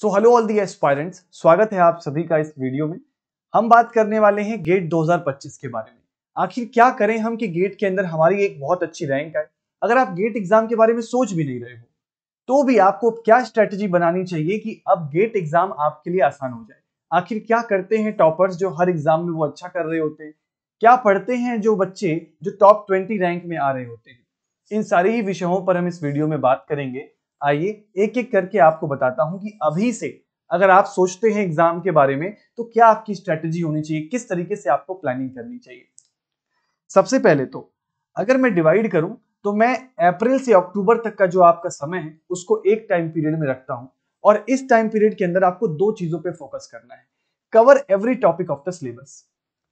So hello all the aspirants, स्वागत है आप सभी का इस वीडियो में। हम बात करने वाले हैं गेट 2025 के बारे में। आखिर क्या करें हम कि गेट के अंदर हमारी एक बहुत अच्छी रैंक आए। अगर आप गेट एग्जाम के बारे में सोच भी नहीं रहे हो तो भी आपको क्या स्ट्रेटेजी बनानी चाहिए कि अब गेट एग्जाम आपके लिए आसान हो जाए। आखिर क्या करते हैं टॉपर्स जो हर एग्जाम में वो अच्छा कर रहे होते हैं, क्या पढ़ते हैं जो बच्चे जो टॉप 20 रैंक में आ रहे होते हैं। इन सारे ही विषयों पर हम इस वीडियो में बात करेंगे। आइए एक एक करके आपको बताता हूं कि अभी से अगर आप सोचते हैं एग्जाम के बारे में तो क्या आपकी स्ट्रेटेजी होनी चाहिए, किस तरीके से आपको प्लानिंग करनी चाहिए। सबसे पहले तो अगर मैं डिवाइड करूं तो मैं अप्रैल से अक्टूबर तक का जो आपका समय है उसको एक टाइम पीरियड में रखता हूं और इस टाइम पीरियड के अंदर आपको दो चीजों पे फोकस करना है। Cover every topic of the syllabus.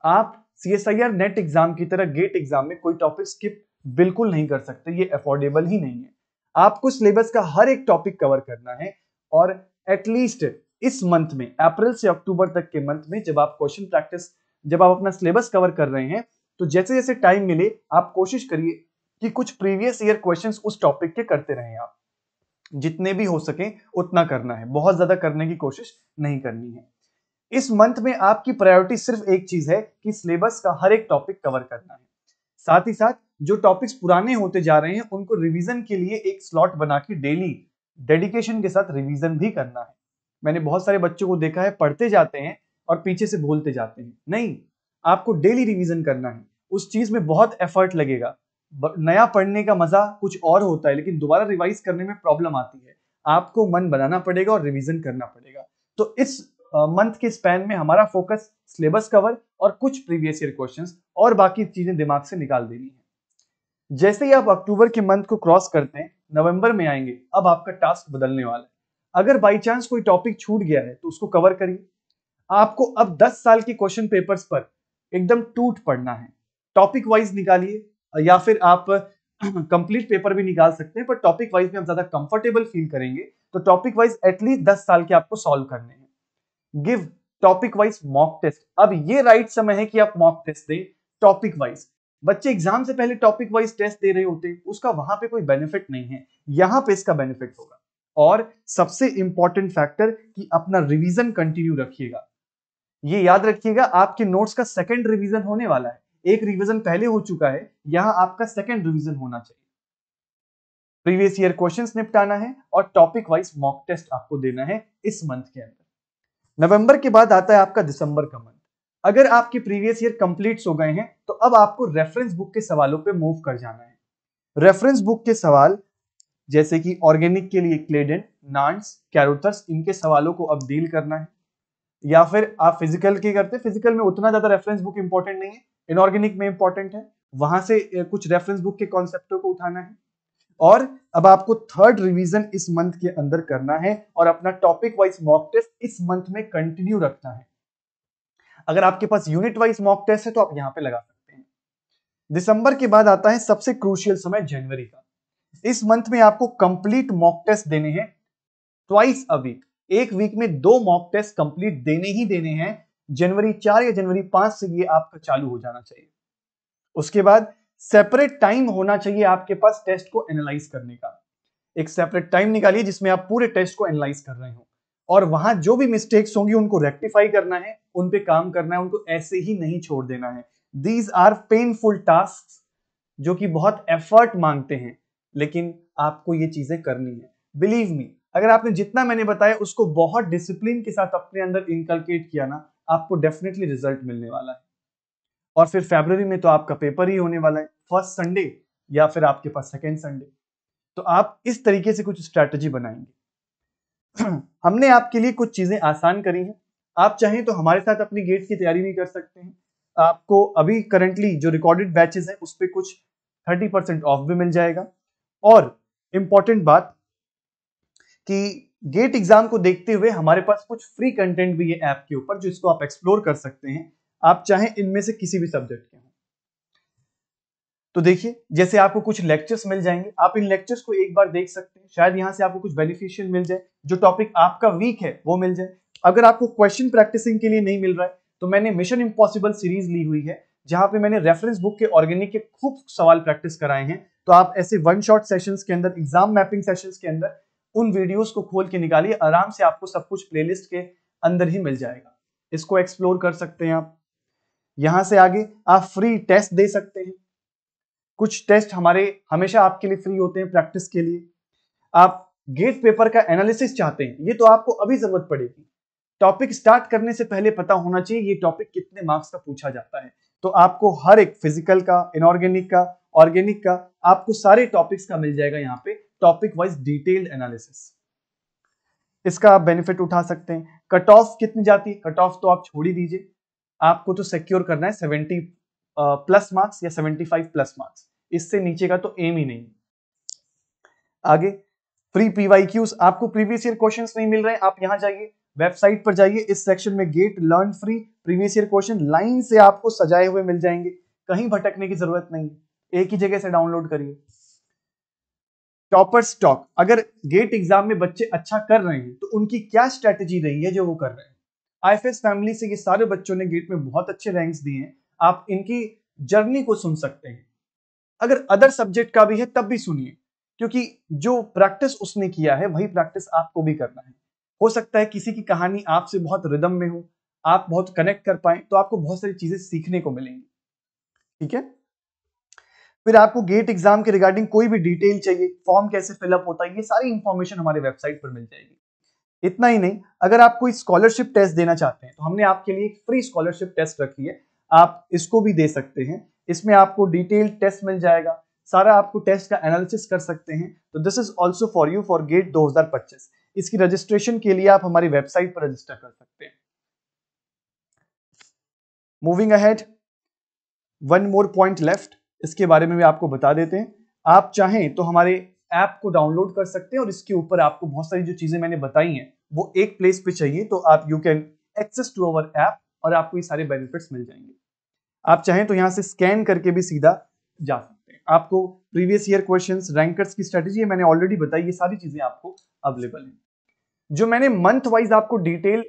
आप सीएसआईआर नेट एग्जाम की तरह गेट एग्जाम में कोई टॉपिक स्किप बिल्कुल नहीं कर सकते, ये अफोर्डेबल ही नहीं है। आपको सिलेबस का हर एक टॉपिक कवर करना है और एटलीस्ट इस मंथ में अप्रैल से अक्टूबर तक के मंथ में जब आप क्वेश्चन प्रैक्टिस, जब आप अपना सिलेबस कवर कर रहे हैं तो जैसे जैसे टाइम मिले आप कोशिश करिए कि कुछ प्रीवियस ईयर क्वेश्चंस उस टॉपिक के करते रहें। आप जितने भी हो सके उतना करना है, बहुत ज्यादा करने की कोशिश नहीं करनी है। इस मंथ में आपकी प्रायोरिटी सिर्फ एक चीज है कि सिलेबस का हर एक टॉपिक कवर करना है। साथ ही साथ जो टॉपिक्स पुराने होते जा रहे हैं उनको रिवीजन के लिए एक स्लॉट बना के डेली डेडिकेशन के साथ रिवीजन भी करना है। मैंने बहुत सारे बच्चों को देखा है पढ़ते जाते हैं और पीछे से भूलते जाते हैं। नहीं, आपको डेली रिवीजन करना है। उस चीज में बहुत एफर्ट लगेगा। नया पढ़ने का मजा कुछ और होता है लेकिन दोबारा रिवाइज करने में प्रॉब्लम आती है। आपको मन बनाना पड़ेगा और रिवीजन करना पड़ेगा। तो इस मंथ के स्पैन में हमारा फोकस सिलेबस कवर और कुछ प्रीवियस ईयर क्वेश्चंस और बाकी चीजें दिमाग से निकाल देनी है। जैसे ही आप अक्टूबर के मंथ को क्रॉस करते हैं, नवंबर में आएंगे, अब आपका टास्क बदलने वाला है। अगर बाई चांस कोई टॉपिक छूट गया है तो उसको कवर करिए। आपको अब 10 साल के क्वेश्चन पेपर्स पर एकदम टूट पड़ना है। टॉपिक वाइज निकालिए या फिर आप कंप्लीट पेपर भी निकाल सकते हैं, पर टॉपिक वाइज में आप ज्यादा कंफर्टेबल फील करेंगे तो टॉपिक वाइज एटलीस्ट 10 साल के आपको सॉल्व करने हैं। Give topic wise mock test. अब ये राइट समय है कि आप मॉक टेस्ट दें टॉपिक वाइज। बच्चे एग्जाम से पहले टॉपिक वाइज टेस्ट दे रहे होते हैं, उसका वहां पे कोई बेनिफिट नहीं है, यहां पे इसका बेनिफिट होगा। और सबसे इंपॉर्टेंट फैक्टर कि अपना रिवीजन कंटिन्यू रखिएगा। ये याद रखिएगा आपके नोट्स का सेकंड रिवीजन होने वाला है। एक रिवीजन पहले हो चुका है, यहां आपका सेकंड रिवीजन होना चाहिए। प्रीवियस ईयर क्वेश्चंस निपटाना है और टॉपिक वाइज मॉक टेस्ट आपको देना है इस मंथ के अंदर। नवंबर के बाद आता है आपका दिसंबर का मंथ। अगर आपके प्रीवियस ईयर कंप्लीट्स हो गए हैं तो अब आपको रेफरेंस बुक के सवालों पे मूव कर जाना है। रेफरेंस बुक के सवाल जैसे कि ऑर्गेनिक के लिए क्लेडेन, नांट्स, कैरोथस, इनके सवालों को अब डील करना है। या फिर आप फिजिकल के करते हैं, फिजिकल में उतना ज्यादा रेफरेंस बुक इंपॉर्टेंट नहीं है, इनऑर्गेनिक में इंपॉर्टेंट है, वहां से कुछ रेफरेंस बुक के कॉन्सेप्टों को उठाना है। और अब आपको थर्ड रिवीजन इस मंथ के अंदर करना है और अपना टॉपिक वाइज मॉक टेस्ट इस मंथ में कंटिन्यू रखना है। अगर आपके पास यूनिट वाइज मॉक टेस्ट है तो आप यहां पे लगा सकते हैं। दिसंबर के बाद आता है सबसे क्रूशियल समय, जनवरी का। इस मंथ में आपको कंप्लीट मॉक टेस्ट देने हैं ट्वाइस अ वीक। एक वीक में 2 मॉक टेस्ट कंप्लीट देने ही देने हैं। जनवरी 4 या जनवरी 5 से ये आपका चालू हो जाना चाहिए। उसके बाद सेपरेट टाइम होना चाहिए आपके पास टेस्ट को एनालाइज करने का। एक सेपरेट टाइम निकालिए जिसमें आप पूरे टेस्ट को एनालाइज कर रहे हो और वहां जो भी मिस्टेक्स होंगी उनको रेक्टिफाई करना है, उन पे काम करना है, उनको ऐसे ही नहीं छोड़ देना है। दीज आर पेनफुल टास्क जो कि बहुत एफर्ट मांगते हैं, लेकिन आपको ये चीजें करनी है। बिलीव मी, अगर आपने जितना मैंने बताया उसको बहुत डिसिप्लिन के साथ अपने अंदर इनकलकेट किया ना, आपको डेफिनेटली रिजल्ट मिलने वाला है। और फिर फरवरी में तो आपका पेपर ही होने वाला है, फर्स्ट संडे या फिर आपके पास सेकेंड संडे। तो आप इस तरीके से कुछ स्ट्रैटेजी बनाएंगे। हमने आपके लिए कुछ चीजें आसान करी हैं। आप चाहें तो हमारे साथ अपनी गेट की तैयारी भी कर सकते हैं। आपको अभी करंटली जो रिकॉर्डेड बैचेस हैं उस पर कुछ 30% ऑफ भी मिल जाएगा। और इंपॉर्टेंट बात कि गेट एग्जाम को देखते हुए हमारे पास कुछ फ्री कंटेंट भी है ऐप के ऊपर, जो इसको आप एक्सप्लोर कर सकते हैं। आप चाहें इनमें से किसी भी सब्जेक्ट के हों। तो देखिए, जैसे आपको कुछ लेक्चर्स मिल जाएंगे, आप इन लेक्चर्स को एक बार देख सकते हैं, शायद यहां से आपको कुछ बेनिफिशियल मिल जाए, जो टॉपिक आपका वीक है वो मिल जाए। अगर आपको क्वेश्चन प्रैक्टिसिंग के लिए नहीं मिल रहा है तो मैंने मिशन इम्पॉसिबल सीरीज ली हुई है, जहां पे मैंने रेफरेंस बुक के ऑर्गेनिक के खूब सवाल प्रैक्टिस कराए हैं। तो आप ऐसे वन शॉट सेशंस के अंदर, एग्जाम मैपिंग सेशंस के अंदर उन वीडियोस को खोल के निकालिए, आराम से आपको सब कुछ प्लेलिस्ट के अंदर ही मिल जाएगा। इसको एक्सप्लोर कर सकते हैं आप। यहां से आगे आप फ्री टेस्ट दे सकते हैं। कुछ टेस्ट हमारे हमेशा आपके लिए फ्री होते हैं प्रैक्टिस के लिए। आप गेट पेपर का एनालिसिस चाहते हैं, ये तो आपको अभी जरूरत पड़ेगी। टॉपिक स्टार्ट करने से पहले पता होना चाहिए ये टॉपिक कितने मार्क्स का पूछा जाता है। तो आपको हर एक फिजिकल का, इनऑर्गेनिक का, ऑर्गेनिक का, आपको सारे टॉपिक्स का मिल जाएगा यहाँ पे टॉपिक वाइज डिटेल्ड एनालिसिस। इसका आप बेनिफिट उठा सकते हैं। कट ऑफ कितनी जाती है, कट ऑफ तो आप छोड़ ही दीजिए, आपको तो सिक्योर करना है 70 प्लस मार्क्स या 75 प्लस मार्क्स, इससे नीचे का तो एम ही नहीं। आगे फ्री पीवाईक्यूज, आपको प्रीवियस ईयर क्वेश्चंस नहीं मिल रहे, आप यहां जाइए, वेबसाइट पर जाइए, इस सेक्शन में GATE learn free previous year question line से आपको सजाए हुए मिल जाएंगे, कहीं भटकने की जरूरत नहीं, एक ही जगह से डाउनलोड करिए। टॉपर स्टॉक, अगर गेट एग्जाम में बच्चे अच्छा कर रहे हैं तो उनकी क्या स्ट्रेटेजी रही है जो वो कर रहे हैं। आईएफएस फैमिली से ये सारे बच्चों ने गेट में बहुत अच्छे रैंक्स दिए हैं, आप इनकी जर्नी को सुन सकते हैं। अगर अदर सब्जेक्ट का भी है तब भी सुनिए, क्योंकि जो प्रैक्टिस उसने किया है वही प्रैक्टिस आपको भी करना है। हो सकता है किसी की कहानी आपसे बहुत रिदम में हो, आप बहुत कनेक्ट कर पाए, तो आपको बहुत सारी चीजें सीखने को मिलेंगी। ठीक है, फिर आपको गेट एग्जाम के रिगार्डिंग कोई भी डिटेल चाहिए, फॉर्म कैसे फिलअप होता है, ये सारी इंफॉर्मेशन हमारे वेबसाइट पर मिल जाएगी। इतना ही नहीं, अगर आप कोई स्कॉलरशिप टेस्ट देना चाहते हैं तो हमने आपके लिए एक फ्री स्कॉलरशिप टेस्ट रखी है, आप इसको भी दे सकते हैं। इसमें आपको डिटेल टेस्ट मिल जाएगा, सारा आपको टेस्ट का एनालिसिस कर सकते हैं। तो this is also for you for GATE 2025। इसकी रजिस्ट्रेशन के लिए आप हमारी वेबसाइट पर रजिस्टर कर सकते हैं। Moving ahead, one more point left, इसके बारे में भी आपको बता देते हैं। आप चाहें तो हमारे ऐप को डाउनलोड कर सकते हैं और इसके ऊपर आपको बहुत सारी जो चीजें मैंने बताई हैं वो एक प्लेस पे चाहिए, तो आप you can access to our app और आपको ये सारे बेनिफिट्स मिल जाएंगे। आप चाहें तो यहां से स्कैन करके भी सीधा जा सकते हैं। आपको प्रीवियस ईयर क्वेश्चंस, रैंकर्स की स्ट्रेटेजी मैंने ऑलरेडी बताई, ये सारी चीजें आपको अवेलेबल हैं। जो मैंने मंथ वाइज आपको डिटेल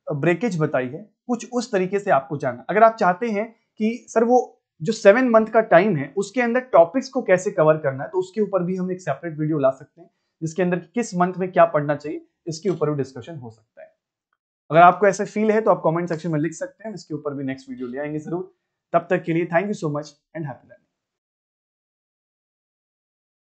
ब्रेकेज बताई है, कुछ उस तरीके से आपको जानना। अगर आप चाहते हैं कि सर वो जो 7 मंथ का टाइम है उसके अंदर टॉपिक्स को कैसे कवर करना है, तो उसके ऊपर भी हम एक सेपरेट वीडियो ला सकते हैं, जिसके अंदर किस मंथ में क्या पढ़ना चाहिए इसके ऊपर भी डिस्कशन हो सकता है। अगर आपको ऐसा फील है तो आप कमेंट सेक्शन में लिख सकते हैं, इसके ऊपर भी नेक्स्ट वीडियो ले आएंगे जरूर। तब तक के लिए thank you so much and happy learning.